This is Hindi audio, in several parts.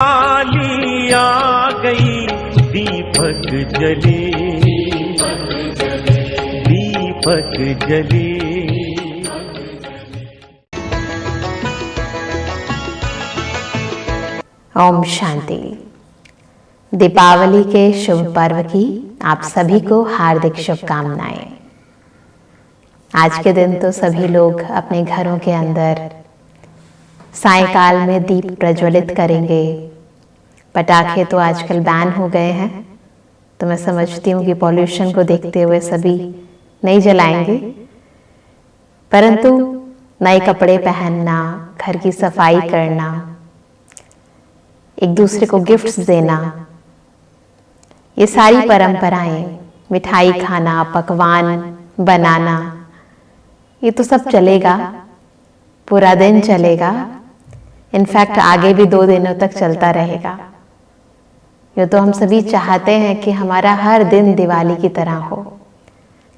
दिवाली आ गई, दीपक जले, दीपक जले। ओम शांति। दीपावली के शुभ पर्व की आप सभी को हार्दिक शुभकामनाएं। आज के दिन तो सभी लोग अपने घरों के अंदर सायंकाल में दीप प्रज्वलित करेंगे। पटाखे तो आजकल बैन हो गए हैं, तो मैं समझती हूँ कि पॉल्यूशन को देखते हुए सभी नहीं जलाएंगे, परंतु नए कपड़े पहनना, घर की सफाई करना, एक दूसरे को गिफ्ट्स देना, ये सारी परंपराएं, मिठाई खाना, पकवान बनाना, ये तो सब चलेगा, पूरा दिन चलेगा। इनफैक्ट आगे भी 2 दिनों तक चलता रहेगा। ये तो हम सभी चाहते हैं कि हमारा हर दिन दिवाली की तरह हो,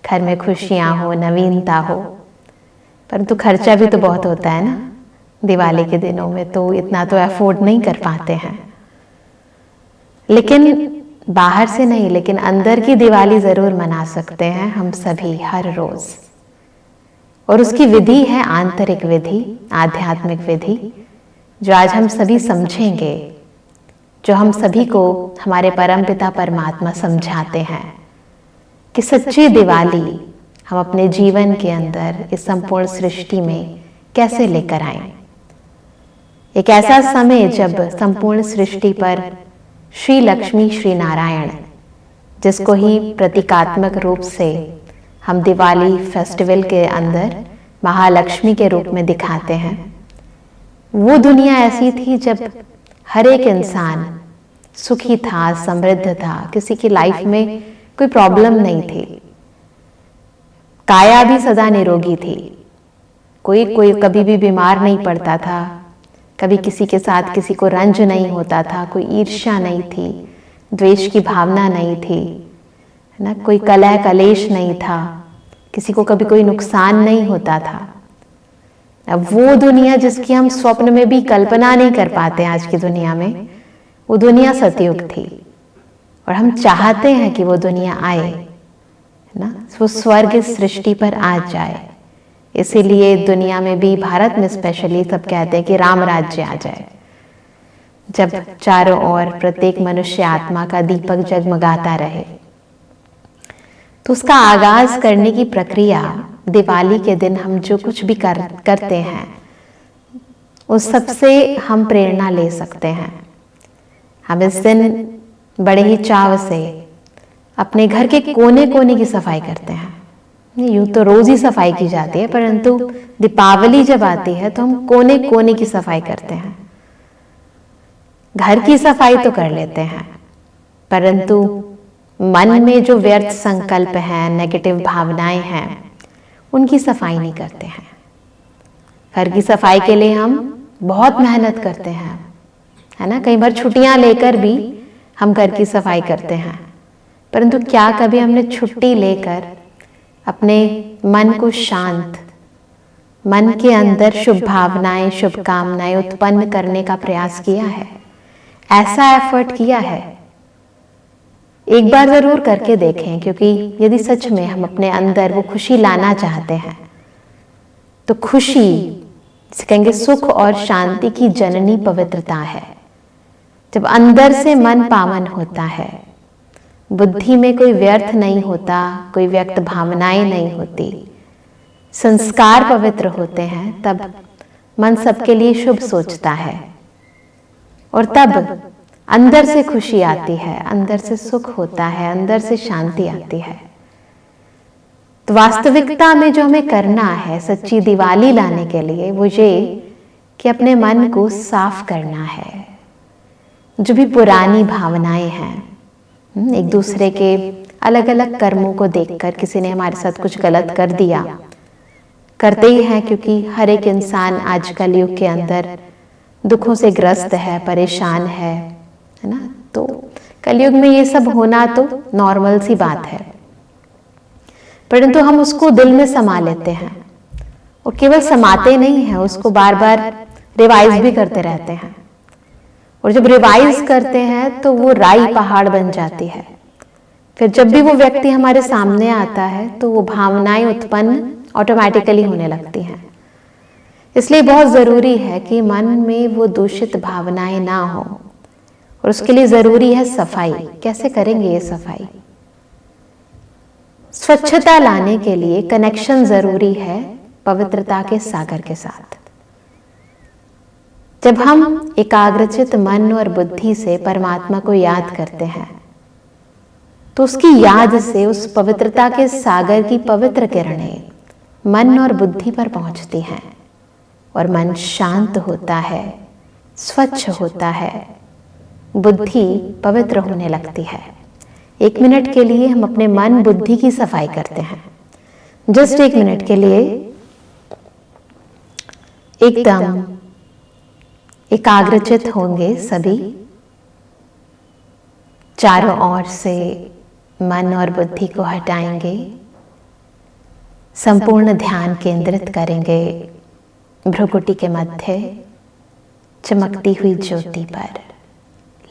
घर में खुशियां हो, नवीनता हो, परंतु खर्चा भी तो बहुत होता है ना। दिवाली के दिनों में तो इतना तो अफोर्ड नहीं कर पाते हैं, लेकिन बाहर से नहीं, लेकिन अंदर की दिवाली जरूर मना सकते हैं हम सभी हर रोज। और उसकी विधि है आंतरिक विधि, आध्यात्मिक विधि, जो आज हम सभी समझेंगे, जो हम सभी को हमारे परमपिता परमात्मा समझाते हैं कि सच्ची दिवाली हम अपने जीवन के अंदर इस संपूर्ण सृष्टि में कैसे लेकर आएं। एक ऐसा समय जब संपूर्ण सृष्टि पर श्री लक्ष्मी श्री नारायण, जिसको ही प्रतीकात्मक रूप से हम दिवाली फेस्टिवल के अंदर महालक्ष्मी के रूप में दिखाते हैं, वो दुनिया ऐसी थी जब हर एक इंसान सुखी था, समृद्ध था, किसी की लाइफ में कोई प्रॉब्लम नहीं थी, काया भी सदा निरोगी थी, कोई कभी भी बीमार नहीं पड़ता था, कभी किसी के साथ किसी को रंज नहीं होता था, कोई ईर्ष्या नहीं थी, द्वेष की भावना नहीं थी, है ना, कोई कलह कलेश नहीं था, किसी को कभी कोई नुकसान नहीं होता था। अब वो दुनिया जिसकी हम स्वप्न में भी कल्पना नहीं कर पाते आज की दुनिया में, वो दुनिया सतयुग थी। और हम चाहते हैं कि वो दुनिया आए, है ना, वो स्वर्ग इस सृष्टि पर आ जाए। इसीलिए दुनिया में भी, भारत में स्पेशली, सब कहते हैं कि राम राज्य आ जाए, जब चारों ओर प्रत्येक मनुष्य आत्मा का दीपक जगमगाता रहे। तो उसका आगाज करने की प्रक्रिया दिवाली के दिन हम जो कुछ भी करते हैं, उस सबसे हम प्रेरणा ले सकते हैं। हम इस दिन बड़े ही चाव से अपने घर के कोने कोने की सफाई करते हैं। यूं तो रोज ही सफाई की जाती है, परंतु दीपावली जब आती है तो हम कोने कोने की सफाई करते हैं। घर की सफाई तो कर लेते हैं, परंतु मन में जो व्यर्थ संकल्प हैं, नेगेटिव भावनाएं हैं, उनकी सफाई नहीं करते हैं। घर की सफाई के लिए हम बहुत मेहनत करते हैं, है ना, कई बार छुट्टियां लेकर भी हम घर की सफाई करते हैं, परंतु क्या कभी हमने छुट्टी लेकर अपने मन को शांत, मन के अंदर शुभ भावनाएं, शुभकामनाएं उत्पन्न करने का प्रयास किया है? ऐसा एफर्ट किया है? एक बार जरूर करके देखें, क्योंकि यदि सच में हम अपने अंदर वो खुशी लाना चाहते हैं, तो खुशी, जिसे कहेंगे सुख और शांति की जननी पवित्रता है। जब अंदर से मन पावन होता है, बुद्धि में कोई व्यर्थ नहीं होता, कोई व्यक्त भावनाएं नहीं होती, संस्कार पवित्र होते हैं, तब मन सबके लिए शुभ सोचता है, और तब अंदर से खुशी आती है, अंदर से सुख होता है, अंदर से शांति आती है। तो वास्तविकता में जो हमें करना है सच्ची दिवाली लाने के लिए, वो ये कि अपने मन को साफ करना है। जो भी पुरानी भावनाएं हैं, एक दूसरे के अलग अलग कर्मों को देखकर, किसी ने हमारे साथ कुछ गलत कर दिया, करते ही हैं, क्योंकि हर एक इंसान आज कलयुग के अंदर दुखों से ग्रस्त है, परेशान है ना। तो कलयुग में ये सब होना तो नॉर्मल सी बात है, परंतु हम उसको दिल में समा लेते हैं, और केवल समाते नहीं हैं, उसको बार बार रिवाइज भी करते रहते हैं। और जब रिवाइज करते हैं तो वो राई पहाड़ बन जाती है। फिर जब भी वो व्यक्ति हमारे सामने आता है तो वो भावनाएं उत्पन्न ऑटोमेटिकली होने लगती हैं। इसलिए बहुत ज़रूरी है कि मन में वो दूषित भावनाएं ना हो, और उसके लिए ज़रूरी है सफाई। कैसे करेंगे ये सफाई? स्वच्छता लाने के लिए कनेक्शन ज़रूरी है पवित्रता के सागर के साथ। जब हम एकाग्रचित मन और बुद्धि से परमात्मा को याद करते हैं तो उसकी याद से उस पवित्रता के सागर की पवित्र किरणें मन और बुद्धि पर पहुंचती हैं और मन शांत होता है, स्वच्छ होता है, बुद्धि पवित्र होने लगती है। 1 मिनट के लिए हम अपने मन बुद्धि की सफाई करते हैं। जस्ट 1 मिनट के लिए एकदम एकाग्रचित होंगे सभी। चारों ओर से मन और बुद्धि को हटाएंगे, संपूर्ण ध्यान केंद्रित करेंगे भ्रुकुटी के मध्य चमकती हुई ज्योति पर।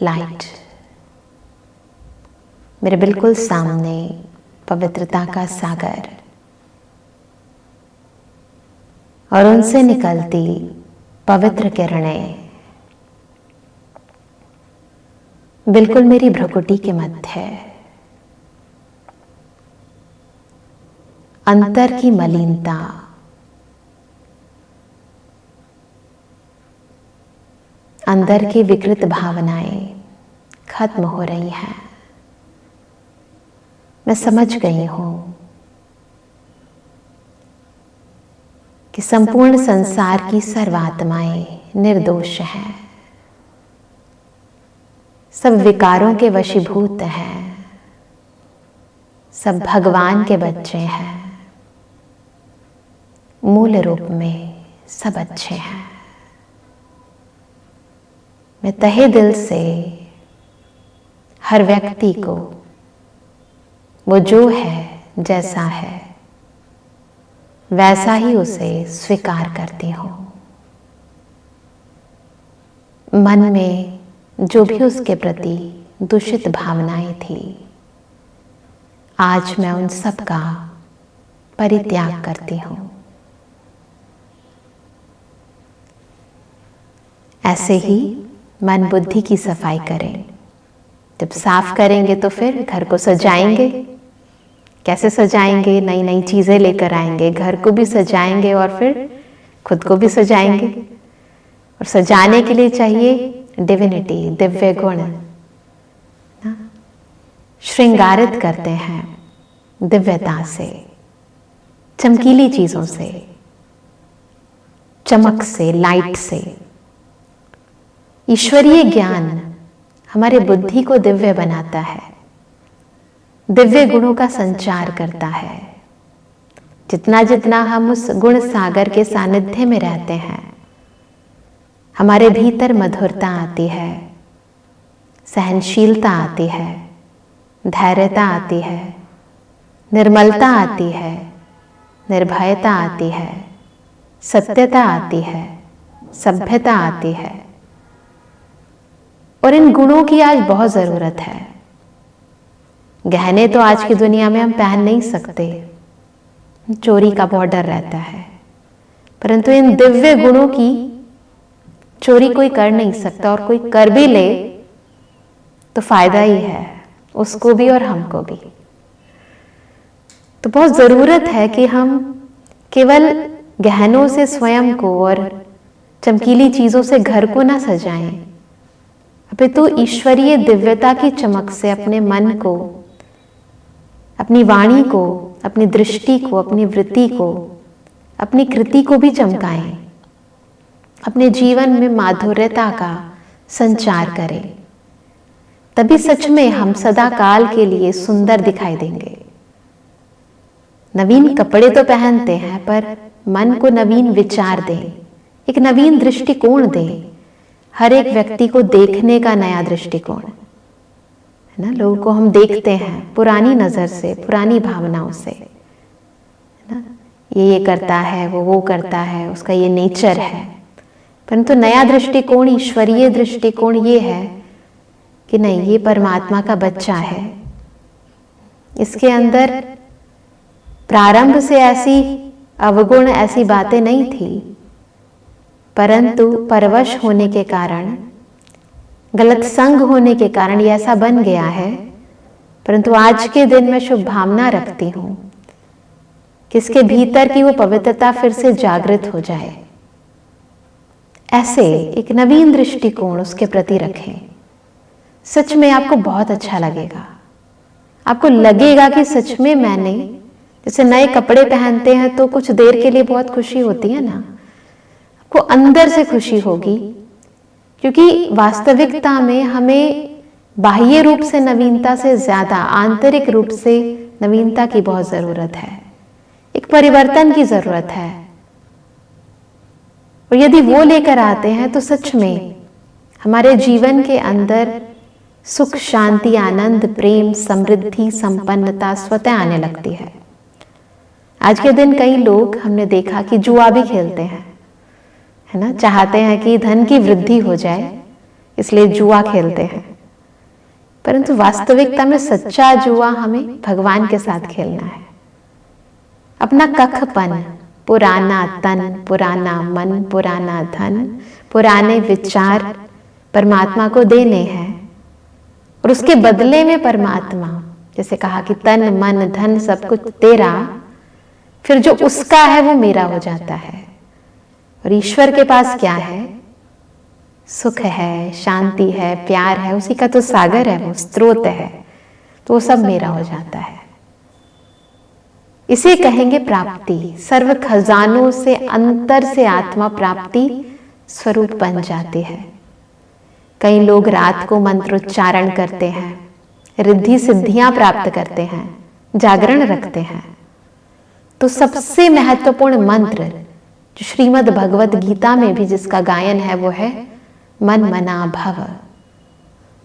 लाइट मेरे बिल्कुल सामने पवित्रता का सागर, और उनसे निकलती पवित्र किरणें बिल्कुल मेरी भ्रुकुटी के मध्य अंतर की मलिनता, अंदर की विकृत भावनाएं खत्म हो रही हैं। मैं समझ गई हूं कि संपूर्ण संसार की सर्वात्माएं निर्दोष हैं, सब विकारों के वशीभूत हैं, सब भगवान के बच्चे हैं, मूल रूप में सब अच्छे हैं। मैं तहे दिल से हर व्यक्ति को वो जो है, जैसा है वैसा ही उसे स्वीकार करती हूँ। मन में जो भी उसके प्रति दूषित भावनाएं थी, आज मैं उन सब का परित्याग करती हूँ। ऐसे ही मन बुद्धि की सफाई करें। जब साफ करेंगे तो फिर घर को सजाएंगे। कैसे सजाएंगे? नई नई चीजें लेकर आएंगे, घर को भी सजाएंगे और फिर खुद को भी सजाएंगे। और सजाने के लिए चाहिए डिविनिटी, दिव्य गुण। श्रृंगारित करते हैं दिव्यता से, चमकीली चीजों से, चमक से, लाइट से। ईश्वरीय ज्ञान हमारे बुद्धि को दिव्य बनाता है, दिव्य गुणों का संचार करता है। जितना जितना हम उस गुण सागर के सानिध्य में रहते हैं, हमारे भीतर मधुरता आती है, सहनशीलता आती है, धैर्यता आती है, निर्मलता आती है, निर्भयता आती है, सत्यता आती है, सभ्यता आती है। और इन गुणों की आज बहुत जरूरत है। गहने तो आज की दुनिया में हम पहन नहीं सकते, चोरी का बहुत डर रहता है, परंतु इन दिव्य गुणों की चोरी कोई कर नहीं सकता, और कोई कर भी ले तो फायदा ही है, उसको भी और हमको भी। तो बहुत जरूरत है कि हम केवल गहनों से स्वयं को और चमकीली चीजों से घर को ना सजाएं, अपितु ईश्वरीय दिव्यता की चमक से अपने मन को, अपनी वाणी को, अपनी दृष्टि को, अपनी वृत्ति को, अपनी कृति को भी चमकाएं। अपने जीवन में माधुर्यता का संचार करें, तभी सच में हम सदा काल के लिए सुंदर दिखाई देंगे। नवीन कपड़े तो पहनते हैं, पर मन को नवीन विचार दें, एक नवीन दृष्टिकोण दें। हर एक व्यक्ति को देखने का नया दृष्टिकोण है ना। लोगों को हम देखते हैं पुरानी नजर से, पुरानी भावनाओं से, है ना। ये करता है, वो करता है, उसका ये नेचर है। परंतु नया दृष्टिकोण, ईश्वरीय दृष्टिकोण ये है कि नहीं, ये परमात्मा का बच्चा है, इसके अंदर प्रारंभ से ऐसी अवगुण, ऐसी बातें नहीं थी, परंतु परवश होने के कारण, गलत संग होने के कारण ये ऐसा बन गया है। परंतु आज के दिन मैं शुभ भावना रखती हूं कि इसके भीतर की वो पवित्रता फिर से जागृत हो जाए। ऐसे एक नवीन दृष्टिकोण उसके प्रति रखें। सच में आपको बहुत अच्छा लगेगा। आपको लगेगा कि सच में मैंने, जैसे नए कपड़े पहनते हैं तो कुछ देर के लिए बहुत खुशी होती है ना, आपको अंदर से खुशी होगी, क्योंकि वास्तविकता में हमें बाह्य रूप से नवीनता से ज्यादा आंतरिक रूप से नवीनता की बहुत जरूरत है, एक परिवर्तन की जरूरत है। और यदि वो लेकर आते हैं तो सच में हमारे जीवन के अंदर सुख, शांति, आनंद, प्रेम, समृद्धि, संपन्नता स्वतः आने लगती है। आज के दिन कई लोग हमने देखा कि जुआ भी खेलते हैं, है ना, चाहते हैं कि धन की वृद्धि हो जाए, इसलिए जुआ खेलते हैं। परंतु वास्तविकता में सच्चा जुआ हमें भगवान के साथ खेलना है। अपना कखपन, पुराना तन, पुराना मन, पुराना धन, पुराने विचार परमात्मा को देने हैं, और उसके बदले में परमात्मा, जैसे कहा कि तन मन धन सब कुछ तेरा, फिर जो उसका है वो मेरा हो जाता है। और ईश्वर के पास क्या है? सुख है, शांति है, प्यार है, उसी का तो सागर है, वो स्रोत है, तो वो सब मेरा हो जाता है। इसे कहेंगे प्राप्ति। सर्व खजानों से अंतर से आत्मा प्राप्ति स्वरूप बन जाती है। कई लोग रात को मंत्रोच्चारण करते हैं, रिद्धि सिद्धियां प्राप्त करते हैं, जागरण रखते हैं। तो सबसे महत्वपूर्ण मंत्र जो श्रीमद् भगवत गीता में भी जिसका गायन है वो है मन मना भव।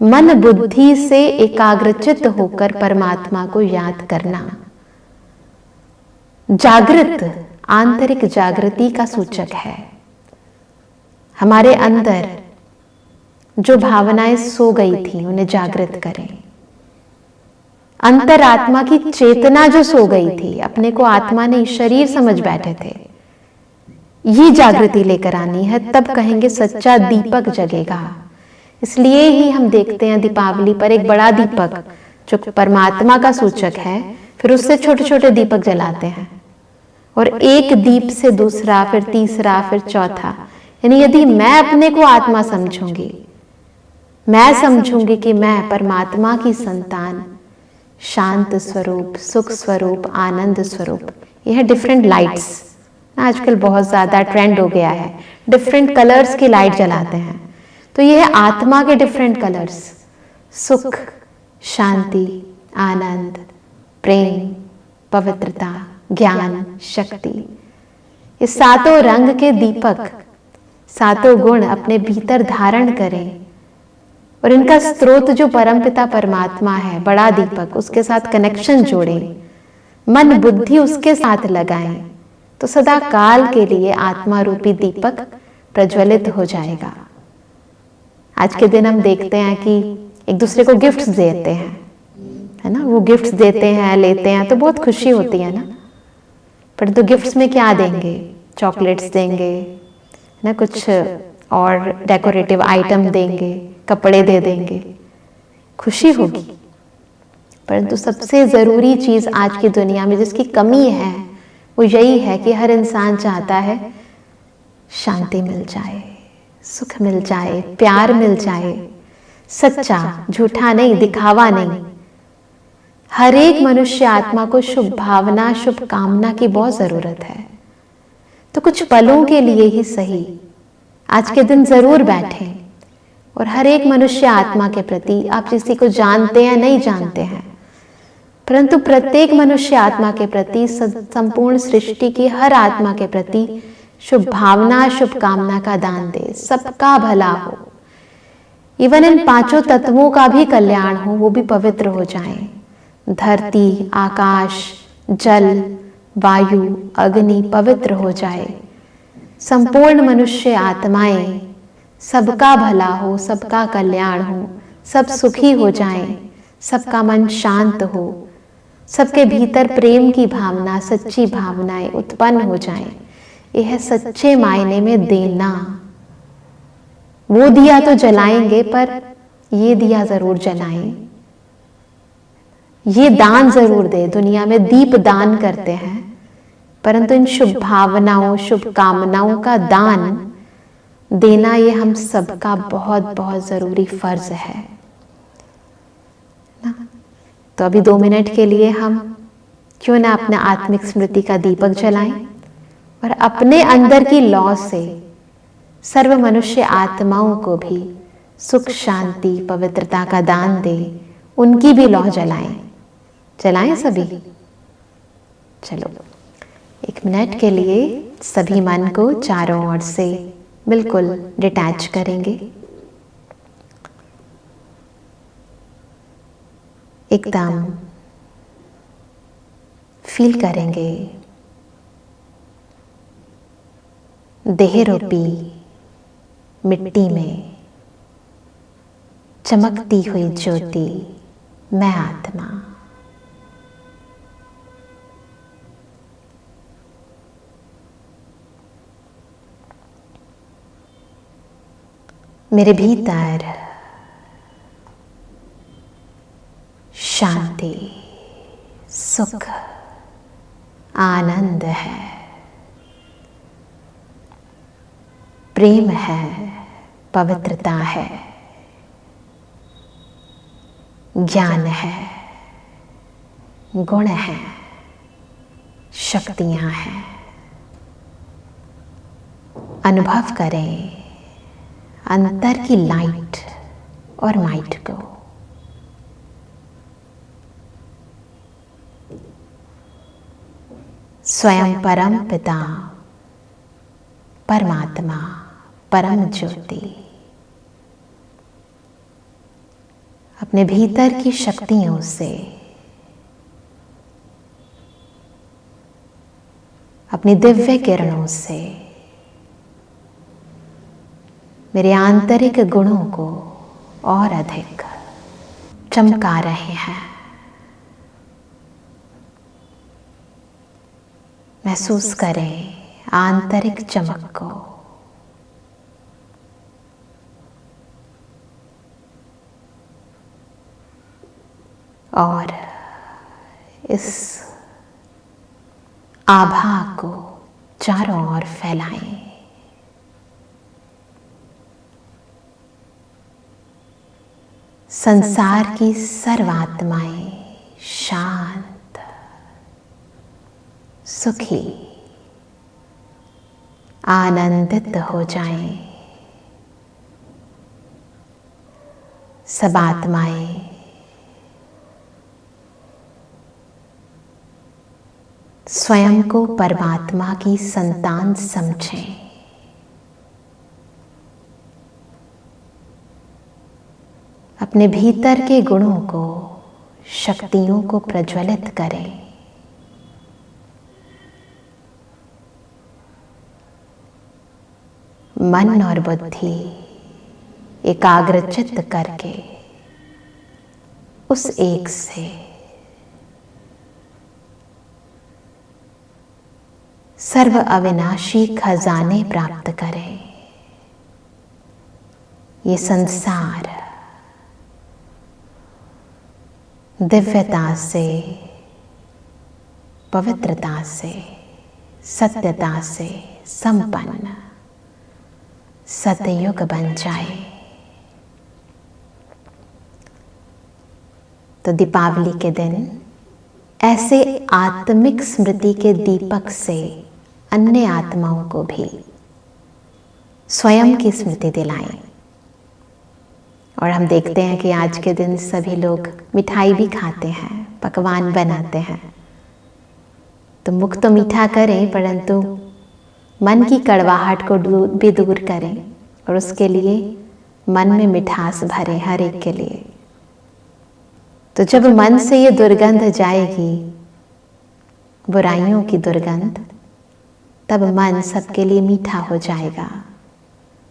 मन बुद्धि से एकाग्रचित होकर परमात्मा को याद करना जागृत, आंतरिक जागृति का सूचक है। हमारे अंदर जो भावनाएं सो गई थी उन्हें जागृत करें। अंतरात्मा की चेतना जो सो गई थी, अपने को आत्मा नहीं शरीर समझ बैठे थे, ये जागृति लेकर आनी है, तब कहेंगे सच्चा दीपक जगेगा। इसलिए ही हम देखते हैं दीपावली पर एक बड़ा दीपक जो परमात्मा का सूचक है, फिर उससे छोटे छोटे दीपक जलाते हैं, और एक दीप से दूसरा, फिर तीसरा, फिर चौथा। यानी यदि मैं अपने को आत्मा समझूंगी, मैं समझूंगी कि मैं परमात्मा की संतान, शांत स्वरूप, सुख स्वरूप, आनंद स्वरूप, यह डिफरेंट लाइट्स, आजकल बहुत ज्यादा ट्रेंड हो गया है, डिफरेंट कलर्स की लाइट जलाते हैं। तो यह आत्मा के डिफरेंट कलर्स, सुख, शांति, आनंद, प्रेम, पवित्रता, ज्ञान, शक्ति, ये सातों रंग के दीपक, सातों गुण अपने भीतर धारण करें, और इनका स्रोत जो परमपिता परमात्मा है, बड़ा दीपक, उसके साथ कनेक्शन जोड़ें, मन बुद्धि उसके साथ लगाएं, तो सदा काल के लिए आत्मा रूपी दीपक प्रज्वलित हो जाएगा। आज के दिन हम देखते हैं कि एक दूसरे को गिफ्ट्स देते हैं, है ना, वो गिफ्ट्स देते हैं, लेते हैं, तो बहुत खुशी होती है ना। पर तो गिफ्ट्स में क्या देंगे? चॉकलेट्स देंगे ना, कुछ और डेकोरेटिव आइटम देंगे, कपड़े दे देंगे, खुशी होगी। परंतु सबसे जरूरी चीज आज की दुनिया में जिसकी कमी है वो यही है कि हर इंसान चाहता है शांति मिल जाए, सुख मिल जाए, प्यार मिल जाए, सच्चा, झूठा नहीं, दिखावा नहीं। हर एक मनुष्य आत्मा को शुभ भावना, शुभ कामना की बहुत जरूरत है। तो कुछ पलों के लिए ही सही आज के दिन जरूर बैठें और हर एक मनुष्य आत्मा के प्रति, आप किसी को जानते हैं नहीं जानते हैं, परंतु प्रत्येक मनुष्य आत्मा के प्रति, संपूर्ण सृष्टि की हर आत्मा के प्रति शुभ भावना, शुभ कामना का दान दे, सबका भला हो। इवन इन पांचों तत्वों का भी कल्याण हो, वो भी पवित्र हो जाएं। धरती, आकाश, जल, वायु, अग्नि पवित्र हो जाए, संपूर्ण मनुष्य आत्माएं, सबका भला हो, सबका कल्याण हो, सब सुखी हो जाएं, सबका मन शांत हो, सबके भीतर प्रेम की भावना, सच्ची भावनाएं उत्पन्न हो जाएं। यह सच्चे मायने में देना। वो दिया तो जलाएंगे, पर ये दिया जरूर जलाएं, ये दान जरूर दे। दुनिया में दीप दान करते हैं, परंतु इन शुभ भावनाओं, शुभ कामनाओं का दान देना ये हम सबका बहुत बहुत जरूरी फर्ज है ना। तो अभी 2 मिनट के लिए हम क्यों ना अपना आत्मिक स्मृति का दीपक जलाएं और अपने अंदर की लौ से सर्व मनुष्य आत्माओं को भी सुख, शांति, पवित्रता का दान दे, उनकी भी लौ जलाएं। जलाएं सभी। चलो 1 मिनट के लिए सभी मन को चारों ओर से बिल्कुल डिटैच करेंगे। एकदम फील करेंगे देह रूपी मिट्टी में चमकती हुई ज्योति, मैं आत्मा। मेरे भीतर शांति, सुख, आनंद है, प्रेम है, पवित्रता है, ज्ञान है, गुण है, शक्तियां हैं। अनुभव करें अंतर की लाइट और माइट को। स्वयं परम पिता, परमात्मा, परम ज्योति अपने भीतर की शक्तियों से, अपनी दिव्य किरणों से मेरे आंतरिक गुणों को और अधिक चमका रहे हैं। महसूस करें आंतरिक चमक को। और इस आभा को चारों ओर फैलाएं। संसार की सर्वात्माएं शांत, सुखी, आनंदित हो जाएं। सब आत्माएं स्वयं को परमात्मा की संतान समझें। अपने भीतर के गुणों को, शक्तियों को प्रज्वलित करें। मन और बुद्धि एकाग्रचित्त करके उस एक से सर्व अविनाशी खजाने प्राप्त करें। ये संसार दिव्यता से, पवित्रता से, सत्यता से संपन्न सतयुग बन जाए। तो दीपावली के दिन ऐसे आत्मिक स्मृति के दीपक से अन्य आत्माओं को भी स्वयं की स्मृति दिलाएं। और हम देखते हैं कि आज के दिन सभी लोग मिठाई भी खाते हैं, पकवान बनाते हैं। तो मुख तो मीठा करें, परंतु मन की कड़वाहट को भी दूर करें और उसके लिए मन में मिठास भरें हर एक के लिए। तो जब मन से ये दुर्गंध जाएगी, बुराइयों की दुर्गंध, तब मन सबके लिए मीठा हो जाएगा,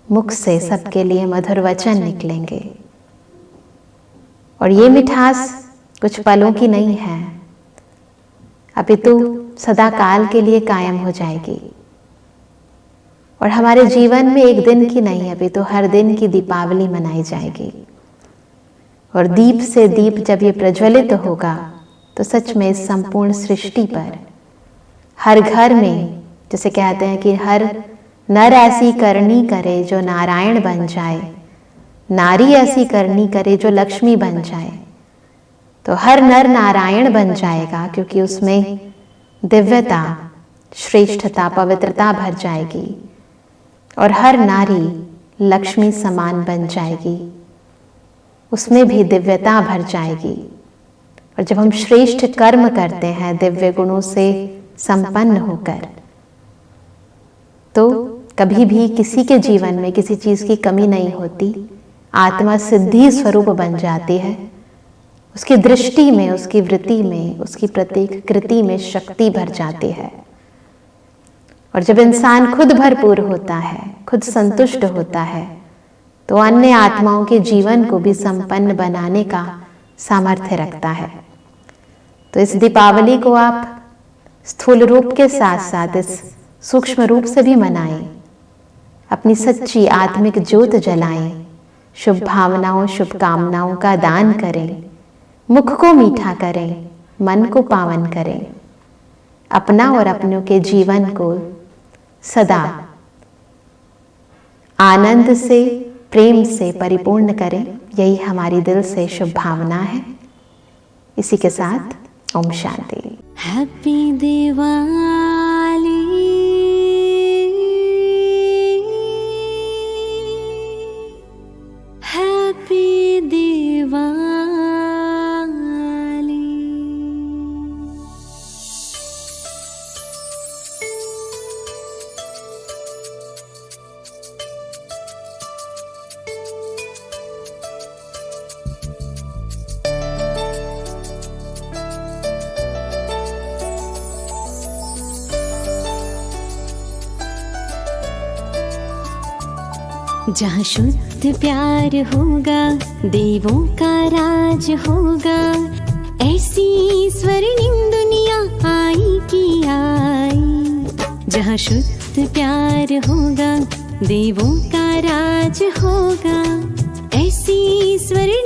मुख से सबके लिए मधुर वचन निकलेंगे। और ये मिठास कुछ पलों की नहीं है, अपितु सदा काल के लिए कायम हो जाएगी। और हमारे जीवन में एक दिन की नहीं, अपितु हर दिन की दीपावली मनाई जाएगी। और दीप से दीप जब ये प्रज्वलित होगा तो सच में इस संपूर्ण सृष्टि पर, हर घर में, जैसे कहते हैं कि हर नर ऐसी करनी करे जो नारायण बन जाए, नारी ऐसी करनी करे जो लक्ष्मी बन जाए। तो हर नर नारायण बन जाएगा, क्योंकि उसमें दिव्यता, श्रेष्ठता, पवित्रता भर जाएगी। और हर नारी लक्ष्मी समान बन जाएगी, उसमें भी दिव्यता भर जाएगी। और जब हम श्रेष्ठ कर्म करते हैं दिव्य गुणों से संपन्न होकर, तो कभी भी किसी के जीवन में किसी चीज की कमी नहीं होती। आत्मा सिद्धि स्वरूप बन जाती है। उसकी दृष्टि में, उसकी वृत्ति में, उसकी प्रत्येक कृति में शक्ति भर जाती है। और जब इंसान खुद भरपूर होता है, खुद संतुष्ट होता है, तो अन्य आत्माओं के जीवन को भी संपन्न बनाने का सामर्थ्य रखता है। तो इस दीपावली को आप स्थूल रूप के साथ साथ इस सूक्ष्म रूप से भी मनाएं, अपनी सच्ची आत्मिक ज्योत जलाएं, शुभ भावनाओं, शुभकामनाओं का दान करें, मुख को मीठा करें, मन को पावन करें, अपना और अपनों के जीवन को सदा आनंद से, प्रेम से परिपूर्ण करें। यही हमारी दिल से शुभ भावना है। इसी के साथ ओम शांति। Happy Diwali, happy Diwali. जहाँ शुद्ध प्यार होगा, देवों का राज होगा, ऐसी स्वर्णिम दुनिया आई की आई। जहाँ शुद्ध प्यार होगा, देवों का राज होगा, ऐसी स्वर्णिम